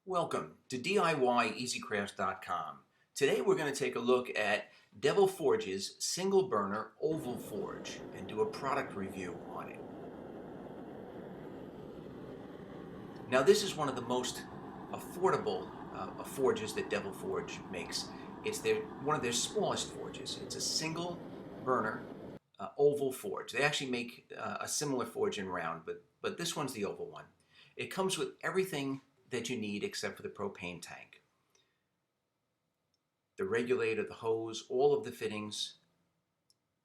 Welcome to DIYEasyCrafts.com. Today we're going to take a look at Devil Forge's single burner oval forge and do a product review on it. Now this is one of the most affordable forges that Devil Forge makes. It's one of their smallest forges. It's a single burner oval forge. They actually make a similar forge in round, but this one's the oval one. It comes with everything that you need except for the propane tank. The regulator, the hose, all of the fittings,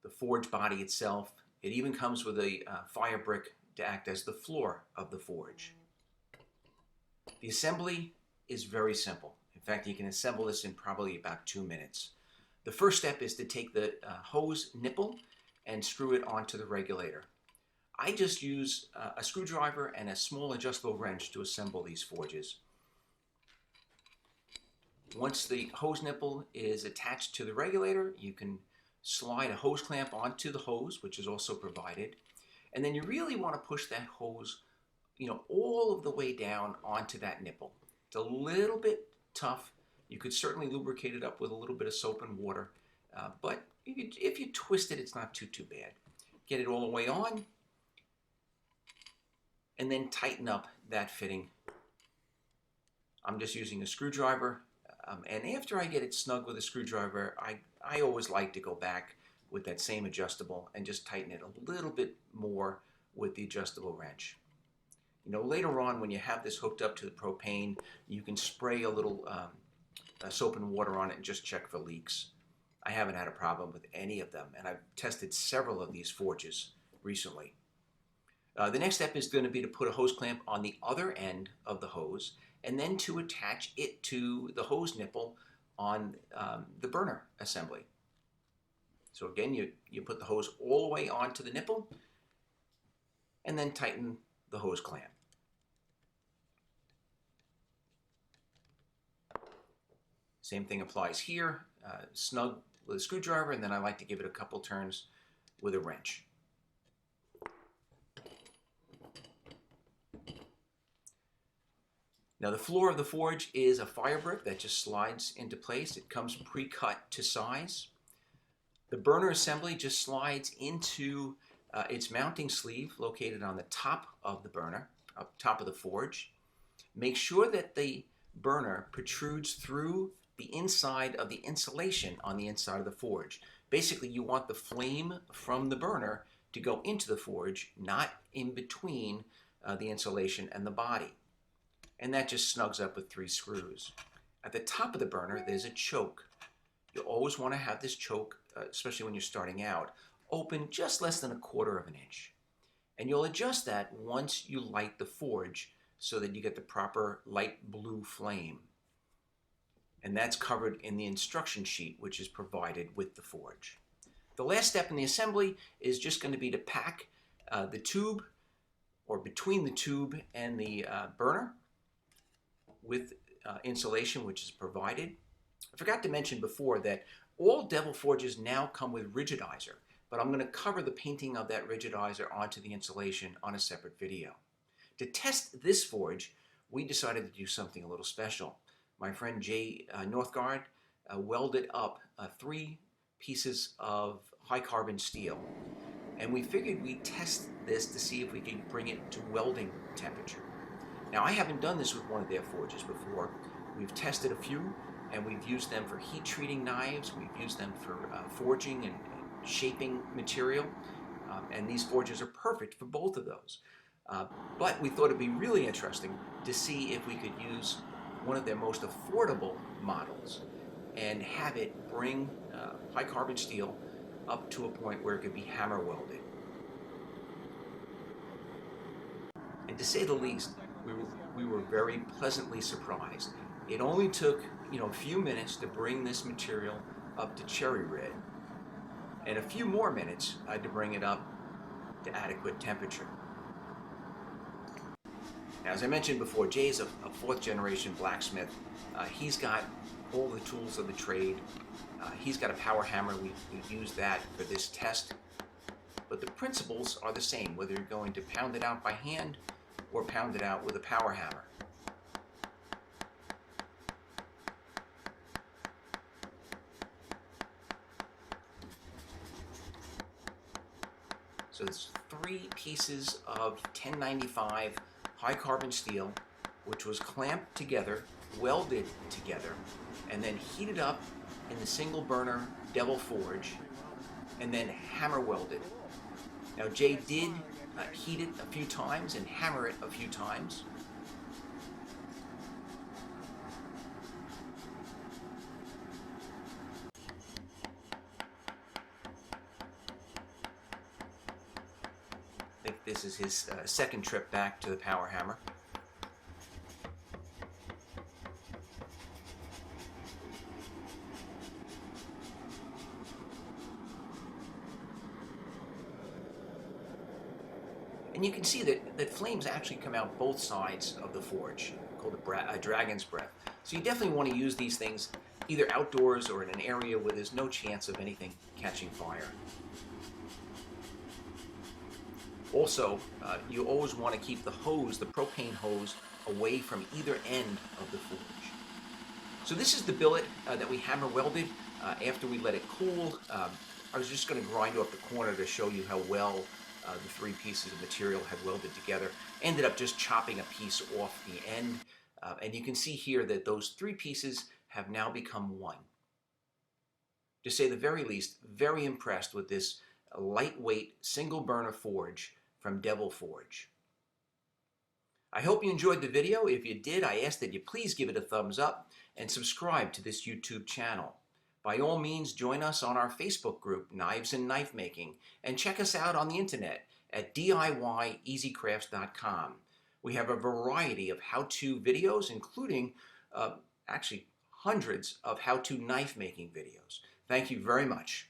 the forge body itself. It even comes with a fire brick to act as the floor of the forge. The assembly is very simple. In fact, you can assemble this in probably about 2 minutes. The first step is to take the hose nipple and screw it onto the regulator. I just use a screwdriver and a small adjustable wrench to assemble these forges. Once the hose nipple is attached to the regulator, you can slide a hose clamp onto the hose, which is also provided. And then you really want to push that hose, all of the way down onto that nipple. It's a little bit tough. You could certainly lubricate it up with a little bit of soap and water, but if you twist it, it's not too bad. Get it all the way on, and then tighten up that fitting. I'm just using a screwdriver, and after I get it snug with a screwdriver, I always like to go back with that same adjustable and just tighten it a little bit more with the adjustable wrench. Later on, when you have this hooked up to the propane, you can spray a little soap and water on it and just check for leaks. I haven't had a problem with any of them, and I've tested several of these forges recently. The next step is going to be to put a hose clamp on the other end of the hose and then to attach it to the hose nipple on the burner assembly. So again, you put the hose all the way onto the nipple and then tighten the hose clamp. Same thing applies here. Snug with a screwdriver, and then I like to give it a couple turns with a wrench. Now the floor of the forge is a fire brick that just slides into place. It comes pre-cut to size. The burner assembly just slides into its mounting sleeve located on the top of the burner, up top of the forge. Make sure that the burner protrudes through the inside of the insulation on the inside of the forge. Basically, you want the flame from the burner to go into the forge, not in between the insulation and the body. And that just snugs up with 3 screws. At the top of the burner, there's a choke. You always want to have this choke, especially when you're starting out, open just less than 1/4 of an inch. And you'll adjust that once you light the forge so that you get the proper light blue flame. And that's covered in the instruction sheet, which is provided with the forge. The last step in the assembly is just going to be to pack the tube, or between the tube and the burner, with insulation, which is provided. I forgot to mention before that all Devil Forges now come with rigidizer, but I'm going to cover the painting of that rigidizer onto the insulation on a separate video. To test this forge, we decided to do something a little special. My friend Jay Northgard welded up 3 pieces of high carbon steel, and we figured we'd test this to see if we could bring it to welding temperature. Now, I haven't done this with one of their forges before. We've tested a few, and we've used them for heat treating knives. We've used them for forging and shaping material, and these forges are perfect for both of those. But we thought it'd be really interesting to see if we could use one of their most affordable models and have it bring high carbon steel up to a point where it could be hammer welded. And to say the least, we were very pleasantly surprised. It only took a few minutes to bring this material up to cherry red, and a few more minutes to bring it up to adequate temperature. Now, as I mentioned before, Jay's a 4th generation blacksmith. He's got all the tools of the trade. He's got a power hammer. We've used that for this test. But the principles are the same, whether you're going to pound it out by hand or pound it out with a power hammer. So it's 3 pieces of 1095 high carbon steel, which was clamped together, welded together, and then heated up in the single burner Devil Forge, and then hammer welded. Now Jay did heat it a few times and hammer it a few times. I think this is his second trip back to the power hammer. And you can see that flames actually come out both sides of the forge, called a dragon's breath. So you definitely want to use these things either outdoors or in an area where there's no chance of anything catching fire. Also, you always want to keep the hose, the propane hose, away from either end of the forge. So this is the billet that we hammer welded after we let it cool. I was just going to grind off the corner to show you how well the 3 pieces of material had welded together. Ended up just chopping a piece off the end. And you can see here that those 3 pieces have now become one. To say the very least, very impressed with this lightweight single burner forge from Devil Forge. I hope you enjoyed the video. If you did, I ask that you please give it a thumbs up and subscribe to this YouTube channel. By all means, join us on our Facebook group, Knives and Knife Making, and check us out on the internet at DIYEasyCrafts.com. We have a variety of how-to videos, including actually hundreds of how-to knife making videos. Thank you very much.